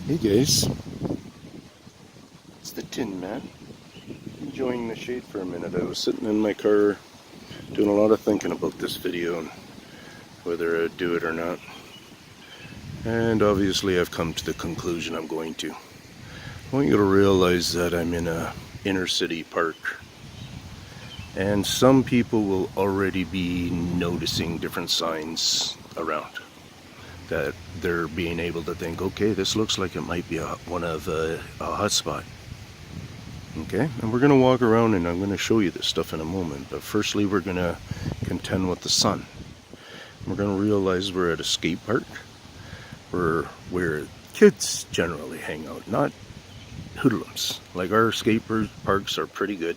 Hey guys, it's the Tinman. Enjoying the shade for a minute. I was sitting in my car doing a lot of thinking about this video and whether I'd do it or not. And obviously I've come to the conclusion I'm going to. I want you to realize that I'm in a inner city park. And some people will already be noticing different signs around. That they're being able to think, okay, this looks like it might be a hot spot. Okay, and we're going to walk around and I'm going to show you this stuff in a moment. But firstly, we're going to contend with the sun. We're going to realize we're at a skate park where kids generally hang out, not hoodlums. Like our skate parks are pretty good.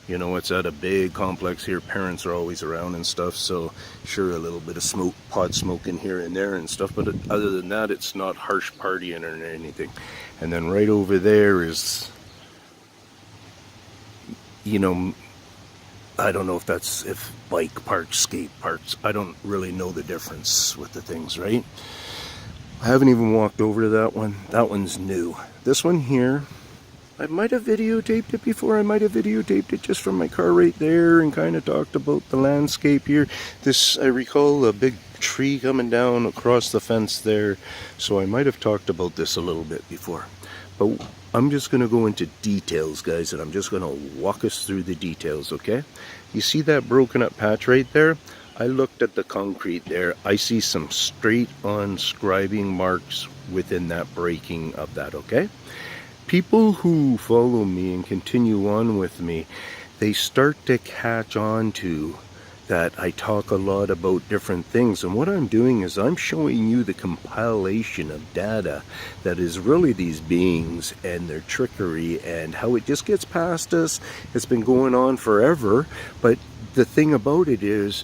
You know, it's at a big complex here. Parents are always around and stuff. So sure, a little bit of smoke, pot smoking here and there and stuff. But other than that, it's not harsh partying or anything. And then right over there is, you know, I don't know if bike parks, skate parks, I don't really know the difference with the things, right? I haven't even walked over to that one. That one's new. This one here, I might have videotaped it before. I might have videotaped it just from my car right there and kind of talked about the landscape here. I recall a big tree coming down across the fence there. So I might have talked about this a little bit before. But I'm just going to go into details, guys, and I'm just going to walk us through the details, okay? You see that broken up patch right there? I looked at the concrete there. I see some straight on scribing marks within that breaking of that, okay? People who follow me and continue on with me, they start to catch on to that I talk a lot about different things, and what I'm doing is I'm showing you the compilation of data that is really these beings and their trickery and how it just gets past us. It's been going on forever, but the thing about it is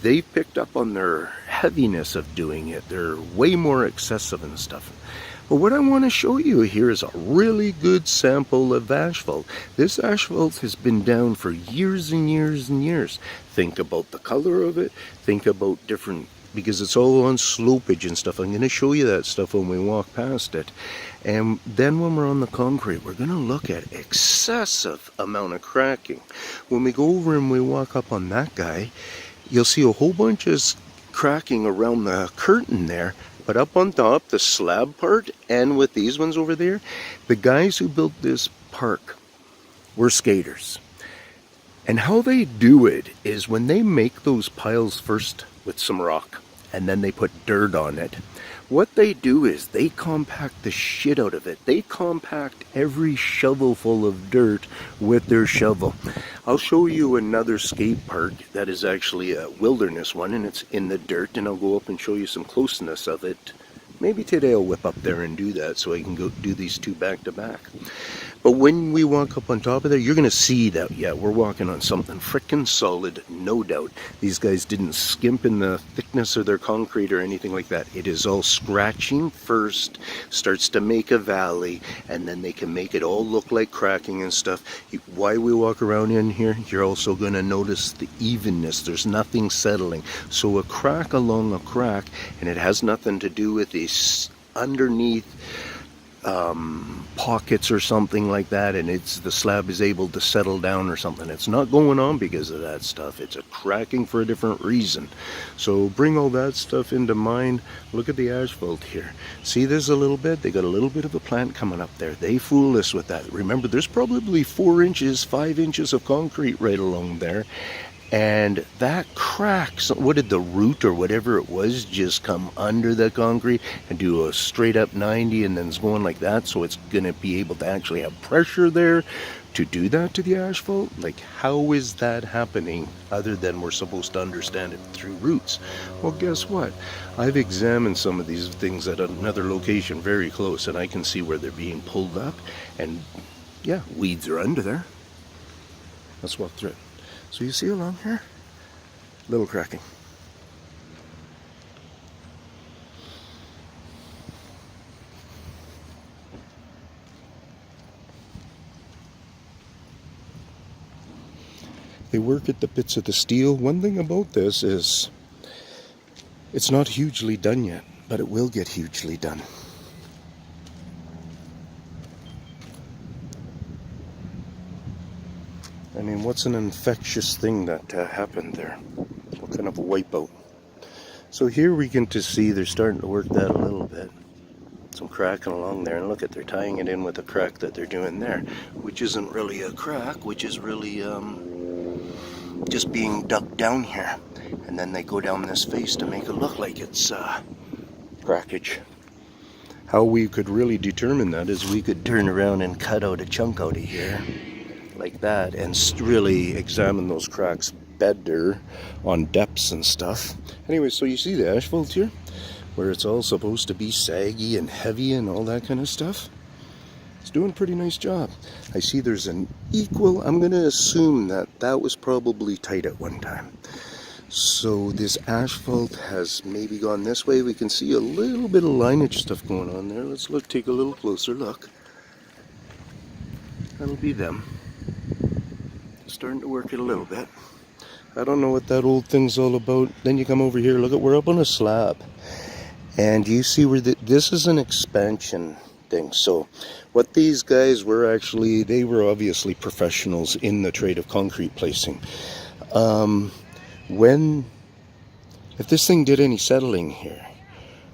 they picked up on their heaviness of doing it. They're way more excessive and stuff. But what I want to show you here is a really good sample of asphalt. This asphalt has been down for years and years and years. Think about the color of it. Think about different, because it's all on slopage and stuff. I'm going to show you that stuff when we walk past it. And then when we're on the concrete, we're going to look at excessive amount of cracking. When we go over and we walk up on that guy, you'll see a whole bunch of cracking around the curtain there. But up on top, the slab part, and with these ones over there, the guys who built this park were skaters. And how they do it is when they make those piles first with some rock, and then they put dirt on it, what they do is they compact the shit out of it. They compact every shovelful of dirt with their shovel. I'll show you another skate park that is actually a wilderness one, and it's in the dirt, and I'll go up and show you some closeness of it. Maybe today I'll whip up there and do that so I can go do these two back to back. But when we walk up on top of there, you're going to see that, yeah, we're walking on something frickin' solid, no doubt. These guys didn't skimp in the thickness of their concrete or anything like that. It is all scratching first, starts to make a valley, and then they can make it all look like cracking and stuff. Why we walk around in here, you're also going to notice the evenness. There's nothing settling. So a crack along a crack, and it has nothing to do with these underneath pockets or something like that, and the slab is able to settle down or something. It's not going on because of that stuff. It's a cracking for a different reason. So bring all that stuff into mind. Look at the asphalt here. See this a little bit? They got a little bit of a plant coming up there. They fool us with that. Remember, there's probably 4 inches, 5 inches of concrete right along there. And that cracks, what did the root or whatever it was just come under the concrete and do a straight up 90, and then it's going like that, so it's going to be able to actually have pressure there to do that to the asphalt? Like, how is that happening other than we're supposed to understand it through roots? Well, guess what? I've examined some of these things at another location very close, and I can see where they're being pulled up, and yeah, weeds are under there. Let's walk through it. So you see along here, little cracking. They work at the bits of the steel. One thing about this is it's not hugely done yet, but it will get hugely done. I mean, what's an infectious thing that happened there? What kind of a wipeout? So here we can just see they're starting to work that a little bit. Some cracking along there, and look at, they're tying it in with a crack that they're doing there, which isn't really a crack, which is really just being dug down here, and then they go down this face to make it look like it's crackage. How we could really determine that is we could turn around and cut out a chunk out of here like that and really examine those cracks better on depths and stuff. Anyway, so you see the asphalt here where it's all supposed to be saggy and heavy and all that kind of stuff. It's doing a pretty nice job. I see there's an equal, I'm going to assume that that was probably tight at one time. So this asphalt has maybe gone this way. We can see a little bit of lineage stuff going on there. Let's look, take a little closer look. That'll be them. Starting to work it a little bit. I don't know what that old thing's all about. Then you come over here, look at, we're up on a slab. And you see where this is an expansion thing. So what these guys were actually, they were obviously professionals in the trade of concrete placing. If this thing did any settling here,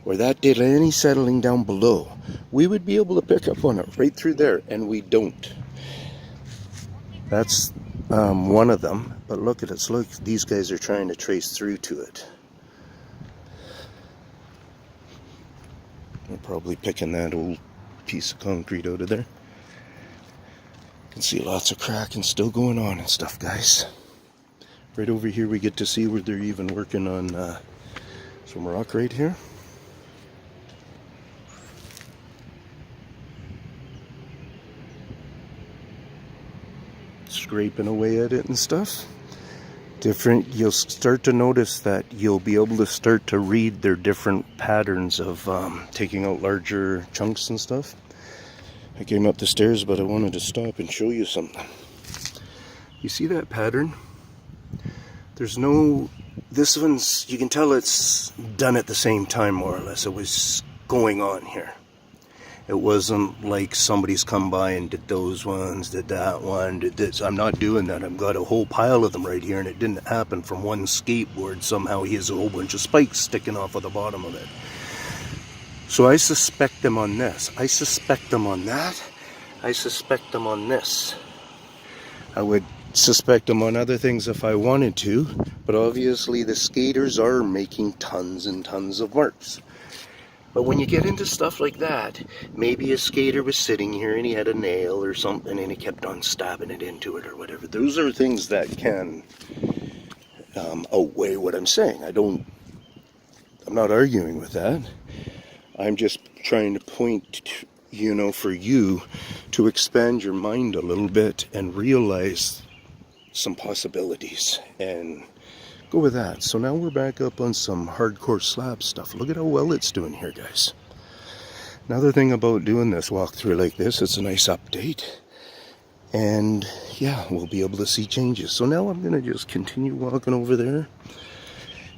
or that did any settling down below, we would be able to pick up on it right through there, and we don't. That's one of them, but look at it. So look, these guys are trying to trace through to it. They're probably picking that old piece of concrete out of there. You can see lots of cracking still going on and stuff, guys. Right over here we get to see where they're even working on some rock right here. Scraping away at it and stuff. You'll start to notice that you'll be able to start to read their different patterns of taking out larger chunks and stuff. I came up the stairs, but I wanted to stop and show you something. You see that pattern? There's no, this one's, you can tell it's done at the same time more or less. It was going on here. It wasn't like somebody's come by and did those ones, did that one, did this. I'm not doing that. I've got a whole pile of them right here, and it didn't happen from one skateboard. Somehow he has a whole bunch of spikes sticking off of the bottom of it. So I suspect them on this. I suspect them on that. I suspect them on this. I would suspect them on other things if I wanted to, but obviously the skaters are making tons and tons of marks. But when you get into stuff like that, maybe a skater was sitting here and he had a nail or something and he kept on stabbing it into it or whatever. Those are things that can outweigh what I'm saying. I'm not arguing with that. I'm just trying to point, for you to expand your mind a little bit and realize some possibilities and go with that. So now we're back up on some hardcore slab stuff. Look at how well it's doing here, guys. Another thing about doing this walkthrough like this, it's a nice update. And yeah, we'll be able to see changes. So now I'm going to just continue walking over there.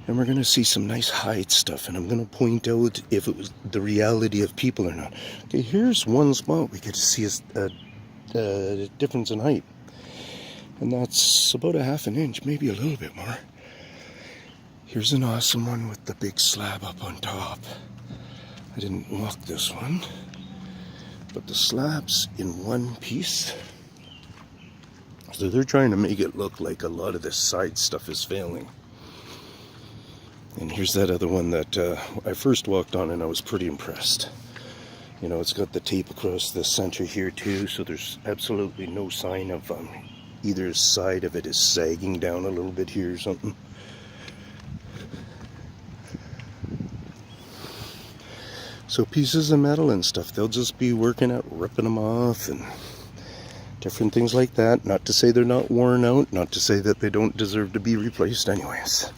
And we're going to see some nice hide stuff. And I'm going to point out if it was the reality of people or not. Okay, here's one spot we get to see a difference in height. And that's about a ½ inch, maybe a little bit more. Here's an awesome one with the big slab up on top. I didn't walk this one, but the slab's in one piece. So they're trying to make it look like a lot of this side stuff is failing. And here's that other one that I first walked on and I was pretty impressed. It's got the tape across the center here too, so there's absolutely no sign of either side of it is sagging down a little bit here or something. So pieces of metal and stuff, they'll just be working at ripping them off and different things like that. Not to say they're not worn out, not to say that they don't deserve to be replaced anyways.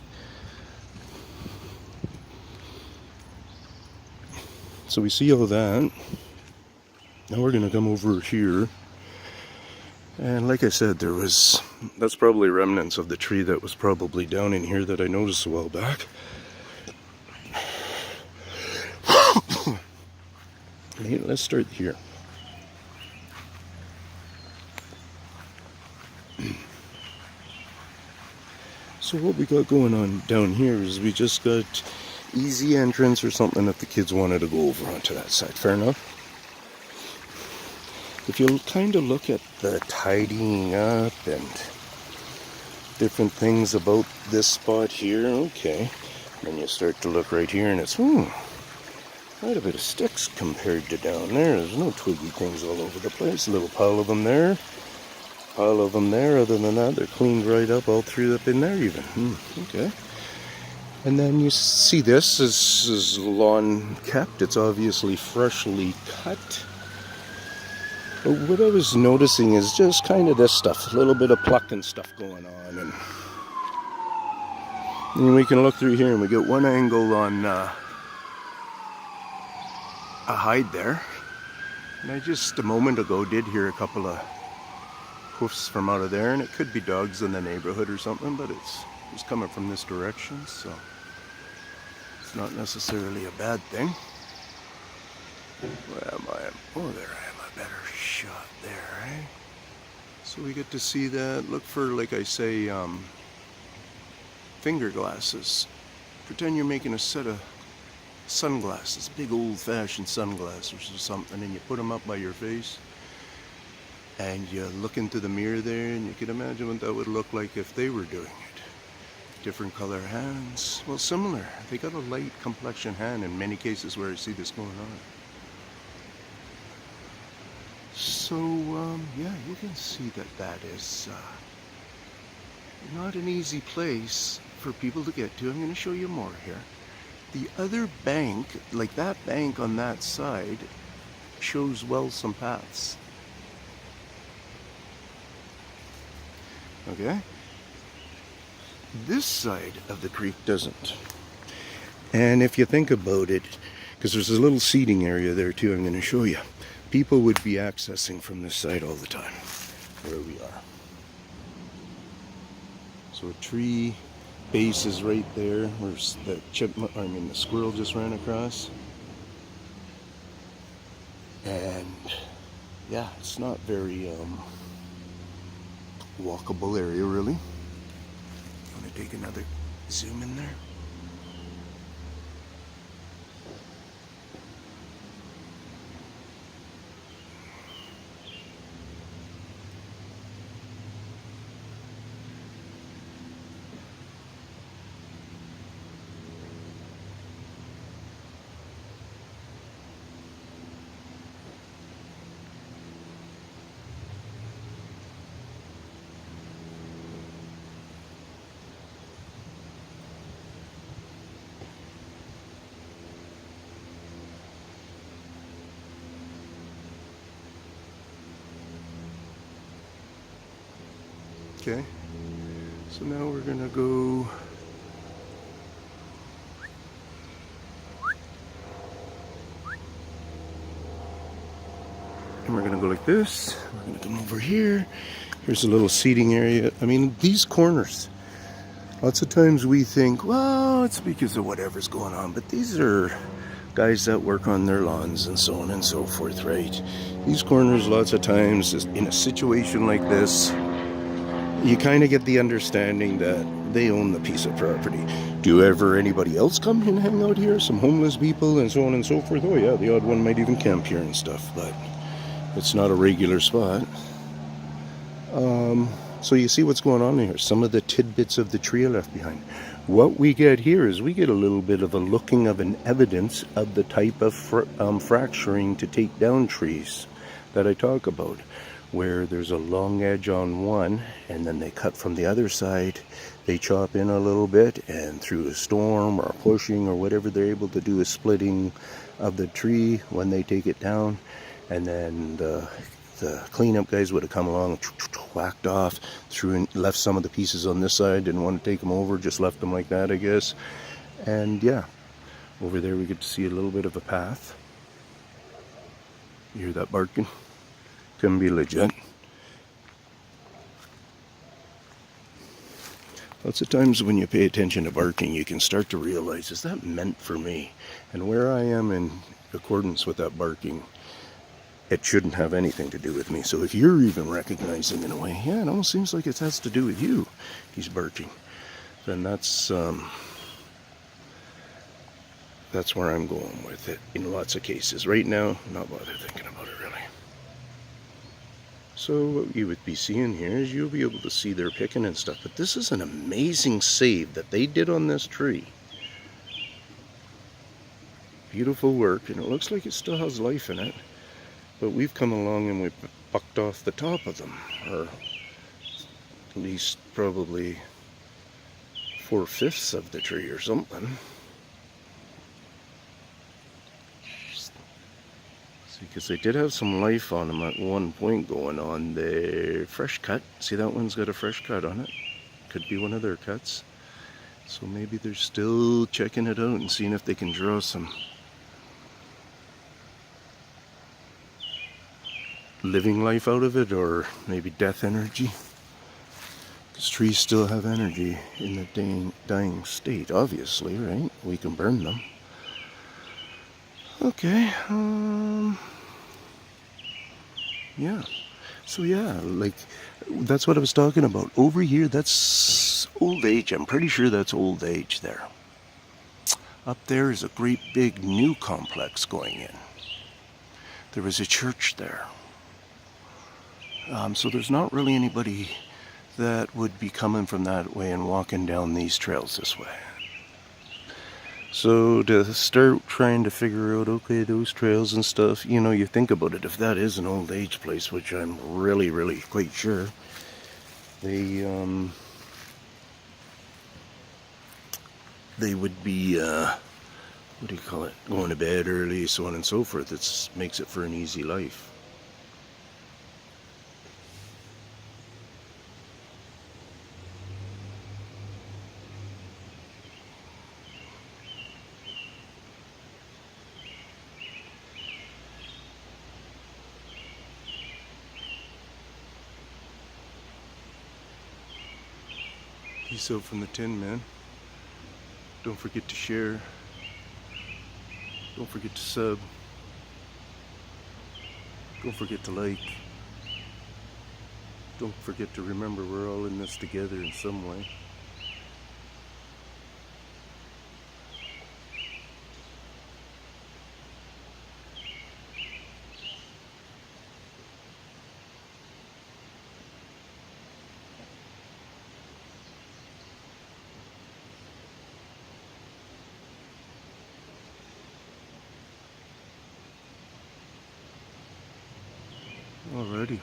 So we see all that. Now we're going to come over here. And like I said, that's probably remnants of the tree that was probably down in here that I noticed a while back. Let's start here. So what we got going on down here is we just got easy entrance or something if the kids wanted to go over onto that side. Fair enough? If you kind of look at the tidying up and different things about this spot here, okay. Then you start to look right here and it's, quite a bit of sticks compared to down there. There's no twiggy things all over the place. A little pile of them there. Pile of them there. Other than that, they're cleaned right up, all through up in there even. Okay. And then you see this is lawn kept. It's obviously freshly cut. But what I was noticing is just kind of this stuff. A little bit of plucking stuff going on. And we can look through here and we get one angle on a hide there. And I just a moment ago did hear a couple of hoofs from out of there, and it could be dogs in the neighborhood or something, but it's coming from this direction, so it's not necessarily a bad thing. Where am I? Oh, there I am. A better shot there, eh? So we get to see that. Look for, like I say, finger glasses. Pretend you're making a set of sunglasses, big old-fashioned sunglasses or something, and you put them up by your face and you look into the mirror there, and you can imagine what that would look like if they were doing it. Different color hands, well, similar. They got a light complexion hand in many cases where I see this going on. So yeah, you can see that is not an easy place for people to get to. I'm going to show you more here. The other bank, like that bank on that side, shows well some paths. Okay? This side of the creek doesn't. And if you think about it, because there's a little seating area there too, I'm going to show you. People would be accessing from this side all the time, where we are. So a tree base is right there, where the squirrel just ran across. And yeah, it's not very walkable area really. I'm gonna take another zoom in there. Okay, so now we're gonna go and we're gonna go like this. We're gonna come over here. Here's a little seating area. I mean, these corners, lots of times we think, well, it's because of whatever's going on, but these are guys that work on their lawns and so on and so forth, right? These corners, lots of times, in a situation like this, you kind of get the understanding that they own the piece of property. Do ever anybody else come and hang out here? Some homeless people and so on and so forth? Oh yeah, the odd one might even camp here and stuff, but it's not a regular spot. So you see what's going on here. Some of the tidbits of the tree are left behind. What we get here is we get a little bit of a looking of an evidence of the type of fracturing to take down trees that I talk about, where there's a long edge on one and then they cut from the other side, they chop in a little bit, and through a storm or pushing or whatever, they're able to do a splitting of the tree when they take it down, and then the cleanup guys would have come along, whacked off, threw and left some of the pieces on this side, didn't want to take them over, just left them like that, I guess. And yeah, over there we get to see a little bit of a path. You hear that barking? Can be legit. Lots of times when you pay attention to barking, you can start to realize, is that meant for me? And where I am in accordance with that barking, it shouldn't have anything to do with me. So if you're even recognizing in a way, yeah, it almost seems like it has to do with you, he's barking, then that's where I'm going with it in lots of cases. Right now, not bother thinking about it really. So what you would be seeing here is you'll be able to see their picking and stuff. But this is an amazing save that they did on this tree. Beautiful work, and it looks like it still has life in it. But we've come along and we've bucked off the top of them, or at least probably 4/5 of the tree or something. Because they did have some life on them at one point going on. The fresh cut, see that one's got a fresh cut on it. Could be one of their cuts. So maybe they're still checking it out and seeing if they can draw some living life out of it, or maybe death energy. Because trees still have energy in the dying state, obviously, right? We can burn them. Okay, yeah. So yeah, like, that's what I was talking about. Over here, that's old age. I'm pretty sure that's old age there. Up there is a great big new complex going in. There was a church there. So there's not really anybody that would be coming from that way and walking down these trails this way. So to start trying to figure out, okay, those trails and stuff, you know, you think about it, if that is an old age place, which I'm really, really quite sure, they would be, what do you call it, going to bed early, so on and so forth. It makes it for an easy life. Peace out from the Tinman. Don't forget to share. Don't forget to sub. Don't forget to like. Don't forget to remember we're all in this together in some way. Alrighty.